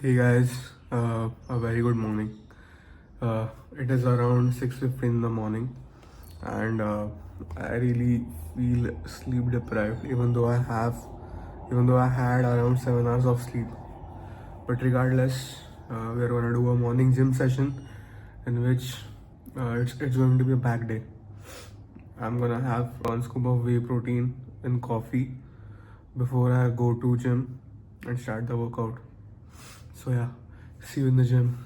Hey guys, a very good morning. It is around 6:15 in the morning, and I really feel sleep deprived. Even though I had around 7 hours of sleep. But regardless, we are gonna do a morning gym session, in which it's going to be a back day. I'm gonna have one scoop of whey protein in coffee before I go to gym and start the workout. So yeah, see you in the gym.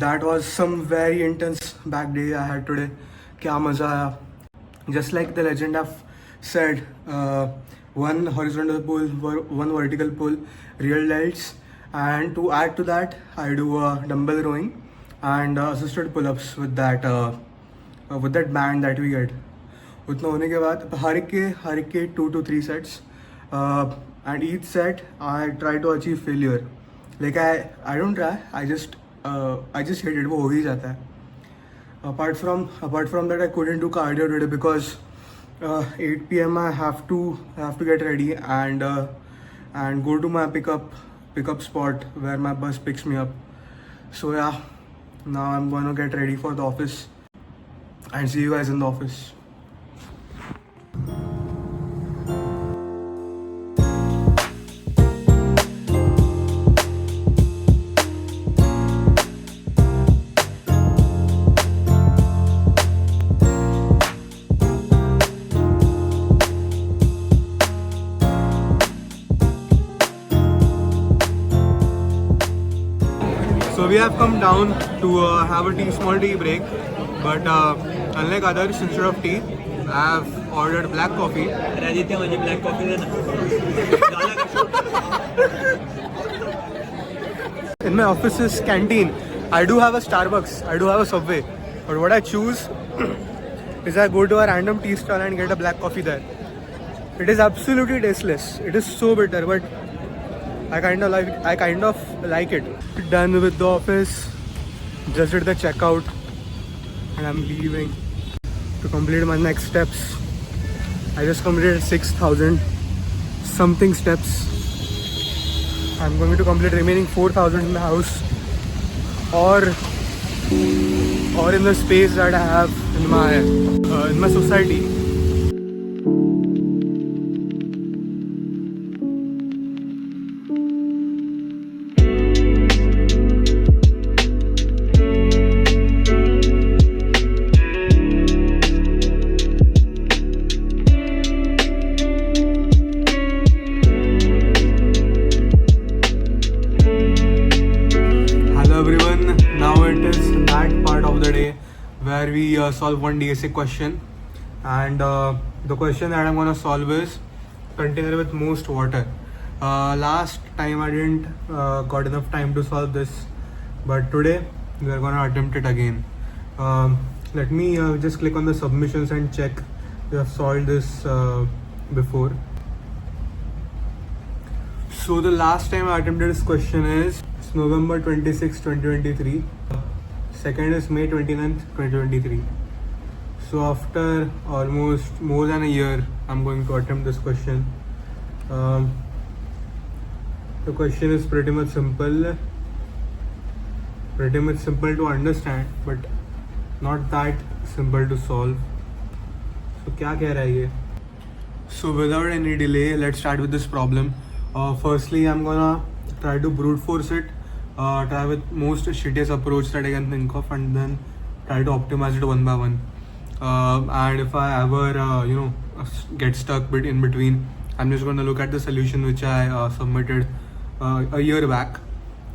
That was some very intense back day I had today. क्या मजा आया. Just like the legend have said, one horizontal pull, one vertical pull, real delts, and to add to that, I do dumbbell rowing and assisted pull-ups with that band that we get. उतना होने के बाद हर एक के 2 to 3 sets, and each set I try to achieve failure. Like I don't try, I just hit it. वो हो ही जाता है. Apart from that, I couldn't do cardio today because 8 p.m. I have to get ready and go to my pickup spot where my bus picks me up. So yeah, now I'm gonna get ready for the office and see you guys in the office. So we have come down to have a small tea break, but unlike others, instead of tea, I have ordered black coffee. Aditya म्हणजे black coffee दे ना. In my office's canteen, I do have a Starbucks, I do have a Subway, but what I choose is I go to a random tea stall and get a black coffee there. It is absolutely tasteless. It is so bitter, but I kind of like it. Done with the office. Just did the checkout. and I'm leaving to complete my next steps. I just completed 6,000 something steps. I'm going to complete remaining 4,000 in the house or in the space that I have in my society. Where we solve one DSA question, and the question that I'm gonna solve is container with most water. Last time I didn't got enough time to solve this, but today we are gonna attempt it again. Let me just click on the submissions and check if I've solved this before. So the last time I attempted this question is November 26, 2023. Second is May 29th, 2023. So after almost more than a year, I'm going to attempt this question. The question is pretty much simple to understand, but not that simple to solve. So क्या कह रहा है ये? So without any delay, let's start with this problem. Firstly, I'm gonna try to brute force it. Try with most shittiest approach that I can think of, and then try to optimize it one by one. And if I ever get stuck in between, I'm just going to look at the solution which I submitted a year back,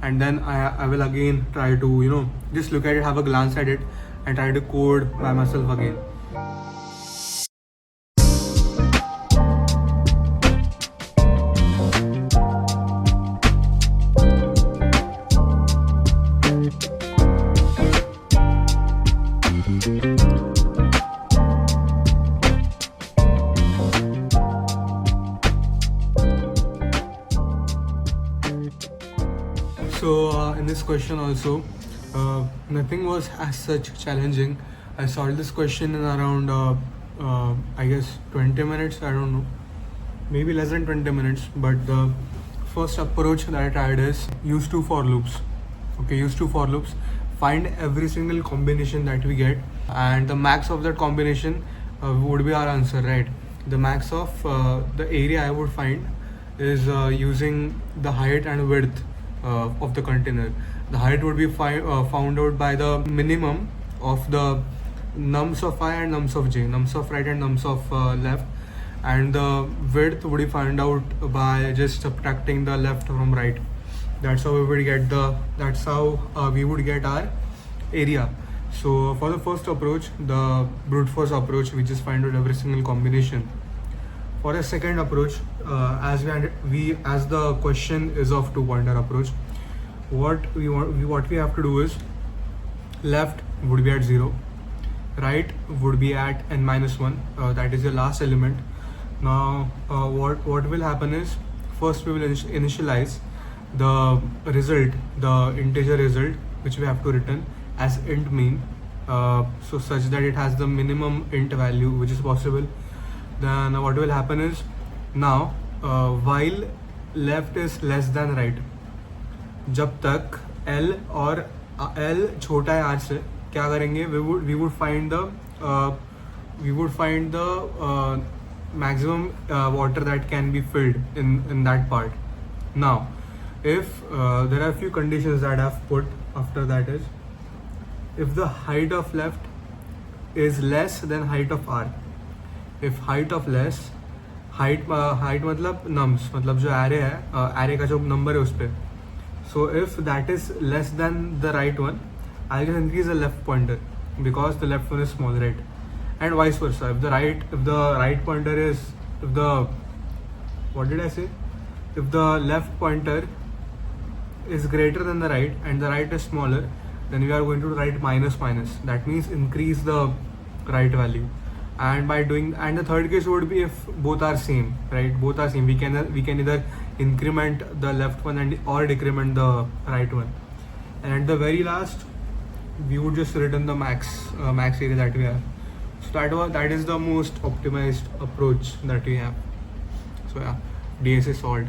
and then I will again try to just look at it, have a glance at it, and try to code by myself again. So in this question also, nothing was as such challenging. I solved this question in around I guess 20 minutes, I don't know, maybe less than 20 minutes. But the first approach that I tried is use two for loops. Okay, use two for loops, find every single combination that we get, and the max of that combination would be our answer, right? The max of the area I would find is using the height and width of the container. The height would be found out by the minimum of the nums of I and nums of j, nums of right and nums of left, and the width would be found out by just subtracting the left from right. That's how we would get we would get our area. So for the first approach, the brute force approach, we just find out every single combination. For a second approach, as the question is of two-pointer approach, what we have to do is left would be at 0, right would be at n-1, that is the last element. Now what will happen is, first we will initialize the result, the integer result, which we have to return as int mean, so such that it has the minimum int value which is possible. Then what will happen is, now while left is less than right, जब तक L और L छोटा है R से, क्या करेंगे, we would find the maximum water that can be filled in that part. Now if there are a few conditions that I've put after that is, if the height of left is less than height of R, if height of less, height मतलब nums, मतलब जो array है, array का जो number है उस पे, so if that is less than the right one, I'll just increase the left pointer because the left one is small, right? And vice versa, if the right pointer is, if the left pointer is greater than the right and the right is smaller, then we are going to write minus. That means increase the right value. And by doing, and the third case would be if both are same, right? Both are same. We can either increment the left one or decrement the right one. And at the very last, we would just return the max area that we have. So that is the most optimized approach that we have. So yeah, DSA solved.